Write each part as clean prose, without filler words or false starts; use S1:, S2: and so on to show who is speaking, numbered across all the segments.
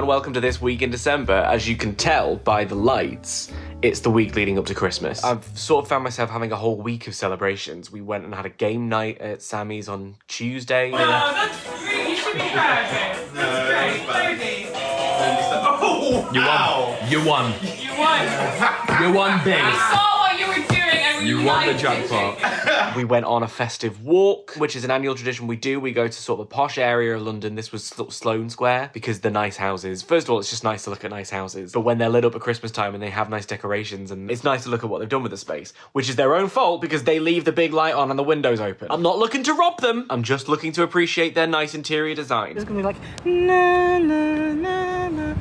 S1: and welcome to This Week in December. As you can tell by the lights, it's the week leading up to Christmas. I've sort of found myself having a whole week of celebrations. We went and had a game night at Sammy's on Tuesday.
S2: No, that's great. You should be proud of it. That's great. Oh, wow.
S3: You won.
S2: You won.
S3: You won big.
S2: I saw what you were doing and we
S3: You won the
S2: liked
S3: jackpot.
S1: We went on a festive walk, which is an annual tradition we do. We go to sort of a posh area of London. This was sort of Sloane Square because the nice houses. First of all, it's just nice to look at nice houses. But when they're lit up at Christmas time and they have nice decorations, and it's nice to look at what they've done with the space, which is their own fault because they leave the big light on and the windows open. I'm not looking to rob them. I'm just looking to appreciate their nice interior design.
S4: It's gonna be like na na na na.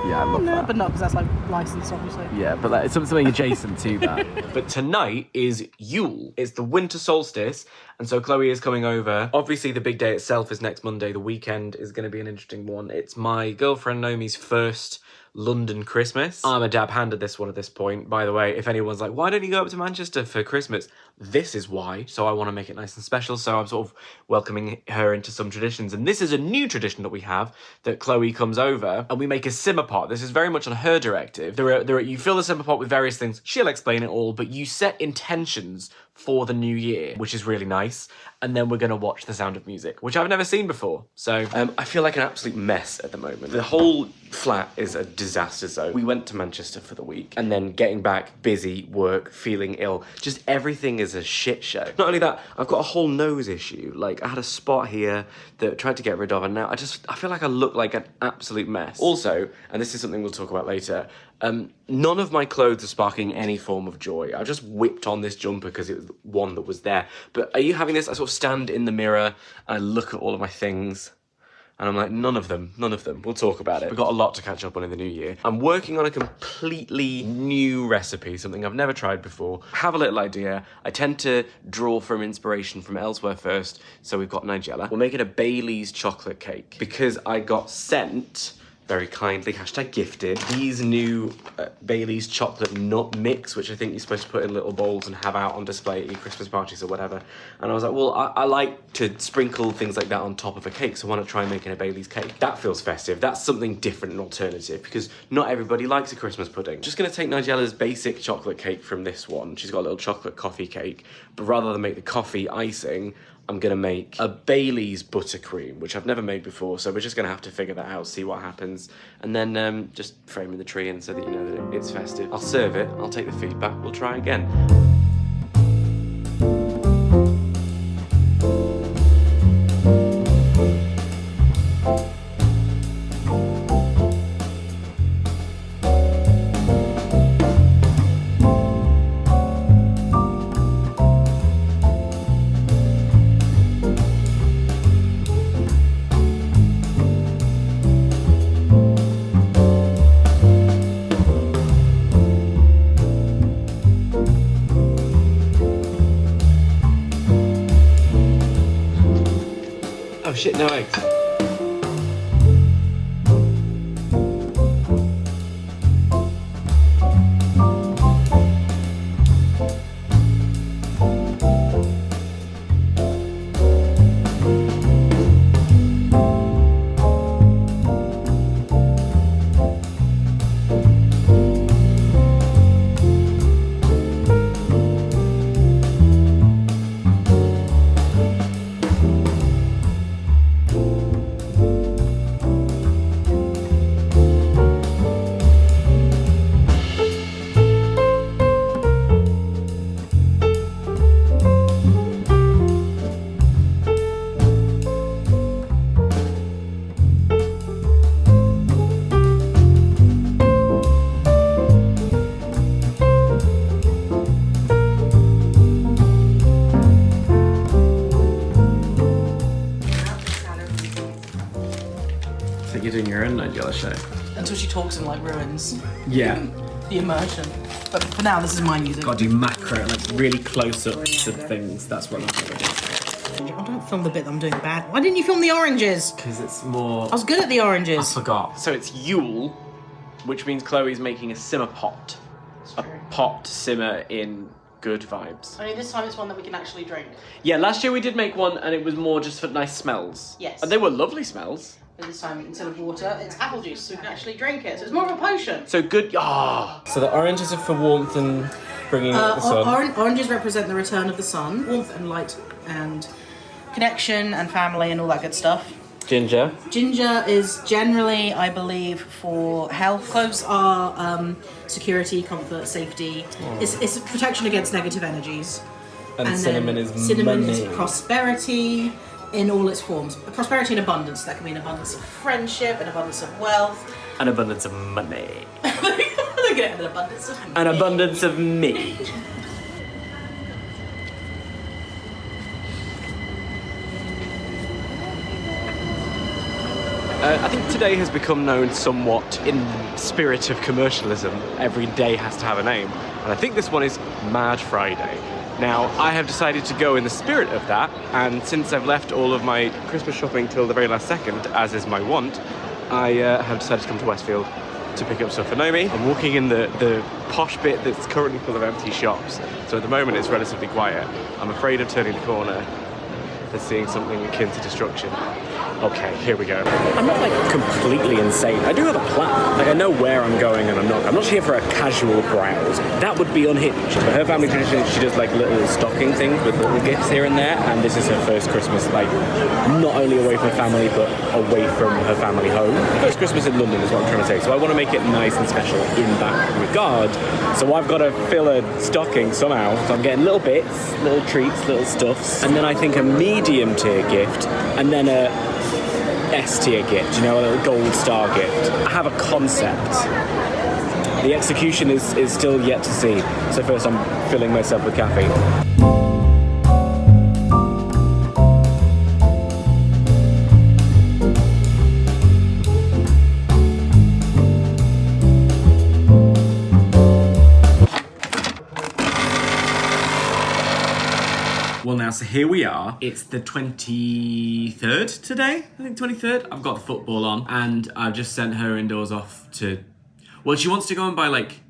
S3: Yeah, I love that.
S4: But not because that's like licensed, obviously.
S3: Yeah, but it's something adjacent to that.
S1: But tonight is Yule. It's the winter solstice, and so Chloe is coming over. Obviously, the big day itself is next Monday. The weekend is going to be an interesting one. It's my girlfriend Naomi's first London Christmas. I'm a dab hand at this one at this point. By the way, if anyone's like, why don't you go up to Manchester for Christmas? This is why. So I want to make it nice and special. So I'm sort of welcoming her into some traditions. And this is a new tradition that we have, that Chloe comes over and we make a simmer pot. This is very much on her directive. You fill the simmer pot with various things. She'll explain it all, but you set intentions for the new year, which is really nice. And then we're going to watch The Sound of Music, which I've never seen before. So I feel like an absolute mess at the moment. The whole flat is a disaster zone. We went to Manchester for the week and then getting back, busy, work, feeling ill. Just everything is a shit show. Not only that, I've got a whole nose issue. Like I had a spot here that I tried to get rid of and now I feel like I look like an absolute mess. Also, and this is something we'll talk about later, none of my clothes are sparking any form of joy. I just whipped on this jumper because it was one that was there. But are you having this? I sort of stand in the mirror and I look at all of my things and I'm like, none of them. We'll talk about it. We've got a lot to catch up on in the new year. I'm working on a completely new recipe, something I've never tried before. I have a little idea. I tend to draw from inspiration from elsewhere first. So we've got Nigella. We're making a Bailey's chocolate cake because I got sent, very kindly, #gifted, these new Bailey's chocolate nut mix, which I think you're supposed to put in little bowls and have out on display at your Christmas parties or whatever. And I was like, well, I like to sprinkle things like that on top of a cake, so why not try making a Bailey's cake? That feels festive. That's something different and alternative because not everybody likes a Christmas pudding. Just gonna take Nigella's basic chocolate cake from this one. She's got a little chocolate coffee cake, but rather than make the coffee icing, I'm gonna make a Bailey's buttercream, which I've never made before, so we're just gonna have to figure that out, see what happens, and then just framing the tree in so that you know that it's festive. I'll serve it, I'll take the feedback, we'll try again. Oh shit, no eggs. You're doing your own Nigella show.
S4: Until she talks in like ruins.
S3: Yeah.
S4: The immersion. But for now, this is my music.
S3: Gotta do macro, like really close ups of things. That's what I'm doing.
S4: Oh, don't film the bit that I'm doing bad. Why didn't you film the oranges?
S3: Because it's more.
S4: I was good at the oranges.
S3: I forgot.
S1: So it's Yule, which means Chloe's making a simmer pot. A pot to simmer in good vibes.
S4: Only this time it's one that we can actually drink.
S1: Yeah, last year we did make one and it was more just for nice smells.
S4: Yes.
S1: And they were lovely smells.
S4: But this time, instead of water, it's apple juice, so we can actually drink it. So it's more of a potion.
S1: So good. Ah. So the oranges are for warmth and bringing the sun.
S4: Oranges represent the return of the sun, warmth and light and connection and family and all that good stuff.
S1: Ginger.
S4: Ginger is generally, I believe, for health. Cloves are security, comfort, safety.
S1: Oh.
S4: It's protection against negative energies.
S1: And cinnamon is
S4: cinnamon
S1: money.
S4: is prosperity in all its forms. Prosperity and abundance. That can be an abundance of friendship, an abundance of wealth.
S1: An abundance of money.
S4: Look at it, an abundance of
S1: An abundance of me. I think today has become known somewhat in the spirit of commercialism. Every day has to have a name. And I think this one is Mad Friday. Now, I have decided to go in the spirit of that, and since I've left all of my Christmas shopping till the very last second, as is my wont, I have decided to come to Westfield to pick up stuff for Naomi. I'm walking in the posh bit that's currently full of empty shops, so at the moment it's relatively quiet. I'm afraid of turning the corner and seeing something akin to destruction. Okay, here we go. I'm not like completely insane. I do have a plan. Like I know where I'm going and I'm not here for a casual browse. That would be unhinged. But her family tradition, she does like little stocking things with little gifts here and there, and this is her first Christmas, like not only away from family but away from her family home. First Christmas in London is what I'm trying to say. So I want to make it nice and special in that regard. So I've got to fill a stocking somehow. So I'm getting little bits, little treats, little stuffs, and then I think a medium tier gift, and then a S-tier gift, you know, a little gold star gift. I have a concept. The execution is still yet to see. So first I'm filling myself with caffeine. Well now, so here we are. It's the 23rd today, I think 23rd. I've got the football on and I've just sent her indoors off to, well, she wants to go and buy like,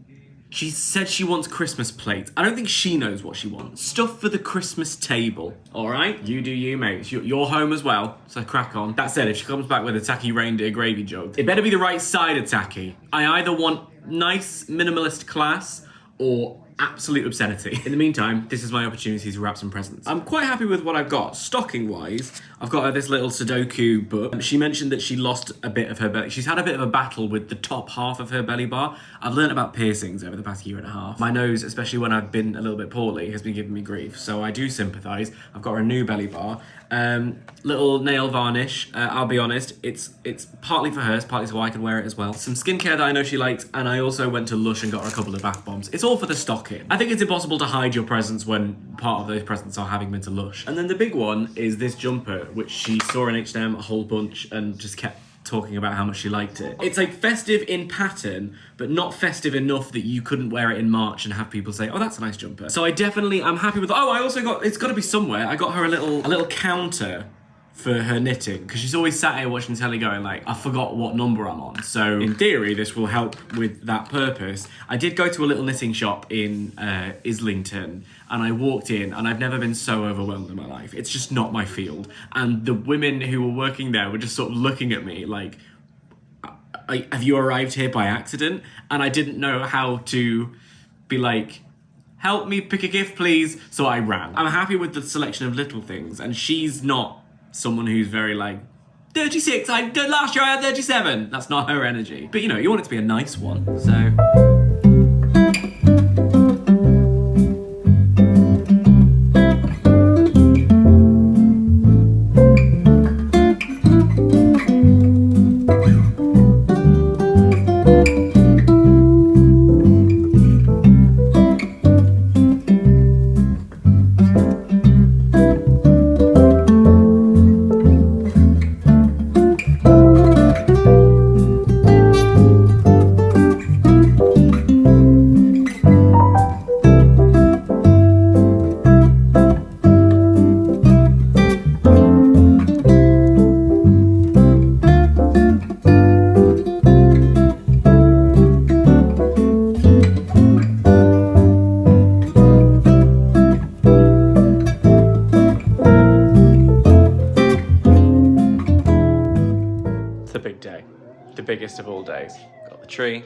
S1: she said she wants Christmas plates. I don't think she knows what she wants. Stuff for the Christmas table, all right? You do you, mate. You're home as well, so crack on. That said, if she comes back with a tacky reindeer gravy jug, it better be the right side of tacky. I either want nice minimalist class or absolute obscenity. In the meantime, this is my opportunity to wrap some presents. I'm quite happy with what I've got. Stocking wise, I've got her this little Sudoku book. She mentioned that she lost a bit of her belly. She's had a bit of a battle with the top half of her belly bar. I've learned about piercings over the past year and a half. My nose, especially when I've been a little bit poorly, has been giving me grief. So I do sympathise. I've got her a new belly bar. Little nail varnish. I'll be honest, it's partly for hers, partly so I can wear it as well. Some skincare that I know she likes, and I also went to Lush and got her a couple of bath bombs. It's all for the stocking. I think it's impossible to hide your presents when part of those presents are having been to Lush. And then the big one is this jumper, which she saw in H&M a whole bunch and just kept talking about how much she liked it. It's like festive in pattern, but not festive enough that you couldn't wear it in March and have people say, oh, that's a nice jumper. So I'm happy with, oh, I also got, it's gotta be somewhere. I got her a little counter for her knitting, because she's always sat here watching telly going like, I forgot what number I'm on. So in theory, this will help with that purpose. I did go to a little knitting shop in Islington, and I walked in and I've never been so overwhelmed in my life. It's just not my field. And the women who were working there were just sort of looking at me like, have you arrived here by accident? And I didn't know how to be like, help me pick a gift, please. So I ran. I'm happy with the selection of little things, and she's not someone who's very like, 36, last year I had 37. That's not her energy. But you know, you want it to be a nice one, so. biggest of all days. Got the tree,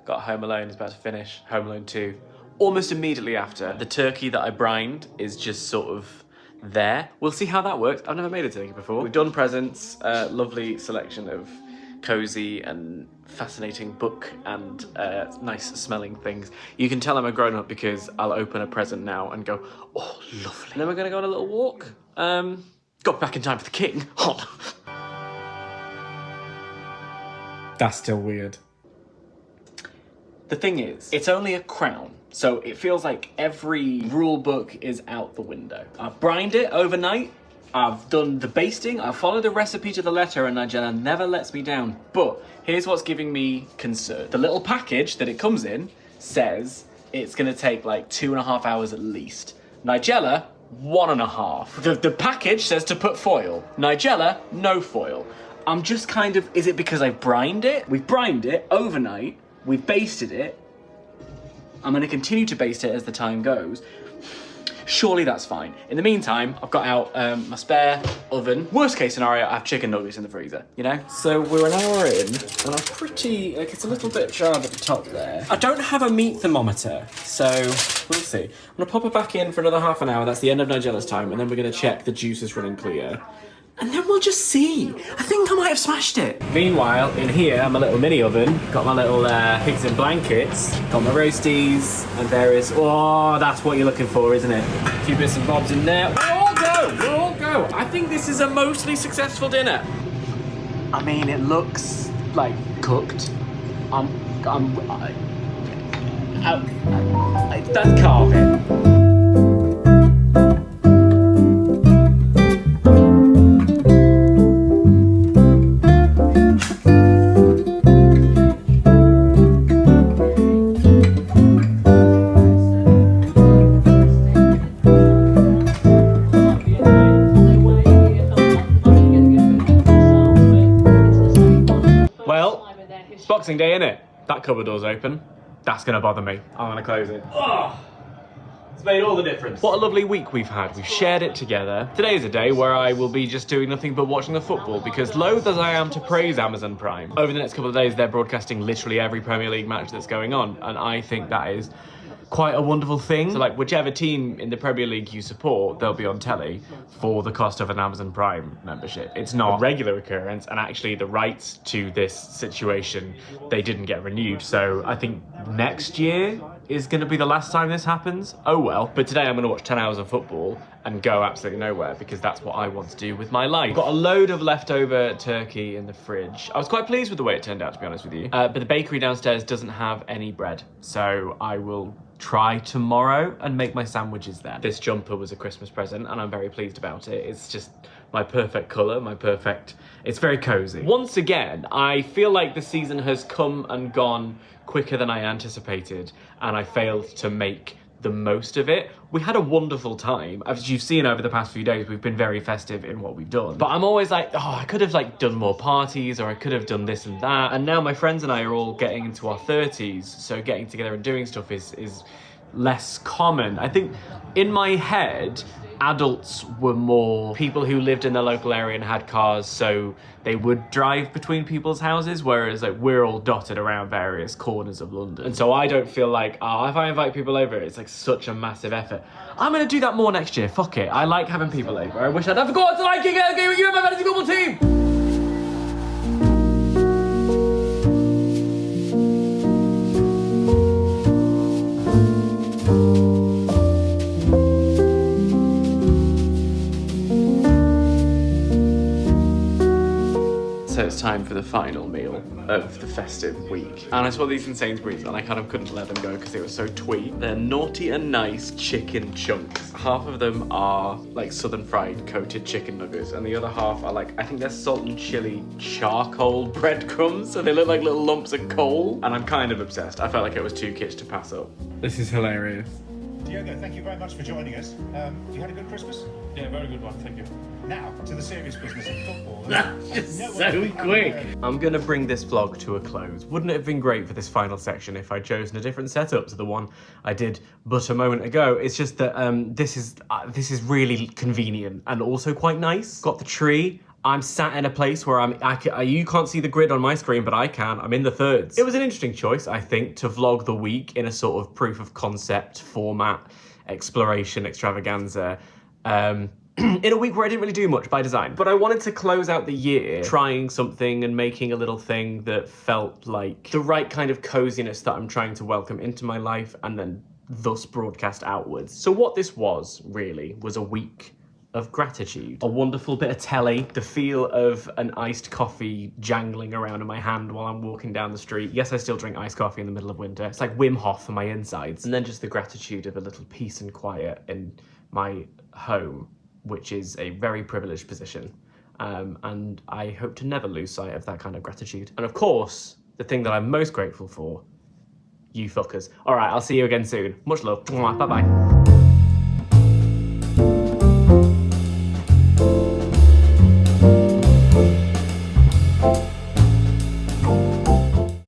S1: got Home Alone is about to finish, Home Alone 2. Almost immediately after, the turkey that I brined is just sort of there. We'll see how that works. I've never made a turkey before. We've done presents, lovely selection of cozy and fascinating book and nice smelling things. You can tell I'm a grown up because I'll open a present now and go, oh, lovely. And then we're gonna go on a little walk. Got back in time for the king.
S3: That's still weird.
S1: The thing is, it's only a crown, so it feels like every rule book is out the window. I've brined it overnight, I've done the basting, I've followed the recipe to the letter, and Nigella never lets me down. But here's what's giving me concern. The little package that it comes in says it's gonna take like 2.5 hours at least. Nigella, 1.5. The package says to put foil. Nigella, no foil. I'm just kind of, is it because I've brined it? We've brined it overnight, we've basted it. I'm gonna continue to baste it as the time goes. Surely that's fine. In the meantime, I've got out my spare oven. Worst case scenario, I have chicken nuggets in the freezer, you know?
S3: So we're an hour in, and I'm pretty, like, it's a little bit charred at the top there. I don't have a meat thermometer, so we'll see. I'm gonna pop it back in for another half an hour. That's the end of Nigella's time, and then we're gonna check the juice is running clear. And then we'll just see. I think I might have smashed it. Meanwhile, in here, my little mini oven, got my little pigs in blankets, got my roasties and various, oh, that's what you're looking for, isn't it? A few bits and bobs in there. We'll all go. I think this is a mostly successful dinner.
S1: I mean, it looks like cooked.
S3: That's carpet.
S1: Well, it's Boxing Day, innit? That cupboard door's open. That's gonna bother me. I'm gonna close it. Oh, it's made all the difference. What a lovely week we've had. We've shared it together. Today's a day where I will be just doing nothing but watching the football because loath as I am to praise Amazon Prime, over the next couple of days they're broadcasting literally every Premier League match that's going on, and I think that is quite a wonderful thing. So like whichever team in the Premier League you support, they'll be on telly for the cost of an Amazon Prime membership. It's not a regular occurrence, and actually the rights to this situation, they didn't get renewed. So I think next year is gonna be the last time this happens. Oh well. But today I'm gonna watch 10 hours of football and go absolutely nowhere because that's what I want to do with my life. Got a load of leftover turkey in the fridge. I was quite pleased with the way it turned out, to be honest with you. But the bakery downstairs doesn't have any bread. So I will try tomorrow and make my sandwiches there. This jumper was a Christmas present and I'm very pleased about it. It's just my perfect colour, it's very cozy. Once again, I feel like the season has come and gone quicker than I anticipated and I failed to make the most of it. We had a wonderful time. As you've seen over the past few days, we've been very festive in what we've done. But I'm always like, oh, I could have like done more parties or I could have done this and that. And now my friends and I are all getting into our 30s, so getting together and doing stuff is less common. I think in my head, adults were more people who lived in the local area and had cars, so they would drive between people's houses, whereas like we're all dotted around various corners of London. And so I don't feel like, oh, if I invite people over, it's like such a massive effort. I'm gonna do that more next year, fuck it. I like having people over. I wish I'd have forgotten to like it, you're my fantasy football team! So it's time for the final meal of the festive week. And I saw these in Sainsbury's and I kind of couldn't let them go because they were so tweet. They're naughty and nice chicken chunks. Half of them are like southern fried coated chicken nuggets and the other half are like, I think they're salt and chili charcoal breadcrumbs. So they look like little lumps of coal. And I'm kind of obsessed. I felt like it was too kitsch to pass up.
S3: This is hilarious.
S5: Diogo, thank you very much for joining us. You had a good Christmas?
S2: Yeah, very good one, thank you.
S5: Now, to the serious business of football.
S1: That's just so quick. I'm gonna bring this vlog to a close. Wouldn't it have been great for this final section if I'd chosen a different setup to the one I did but a moment ago? It's just that this is really convenient and also quite nice. Got the tree.
S3: I'm sat in a place where you can't see the grid on my screen, but I can. I'm in the thirds. It was an interesting choice, I think, to vlog the week in a sort of proof of concept format, exploration extravaganza. In a week where I didn't really do much by design. But I wanted to close out the year trying something and making a little thing that felt like the right kind of coziness that I'm trying to welcome into my life and then thus broadcast outwards. So what this was, really, was a week of gratitude. A wonderful bit of telly, the feel of an iced coffee jangling around in my hand while I'm walking down the street. Yes, I still drink iced coffee in the middle of winter. It's like Wim Hof for my insides. And then just the gratitude of a little peace and quiet in my home, which is a very privileged position. And I hope to never lose sight of that kind of gratitude. And of course, the thing that I'm most grateful for, you fuckers. All right, I'll see you again soon. Much love. Bye-bye.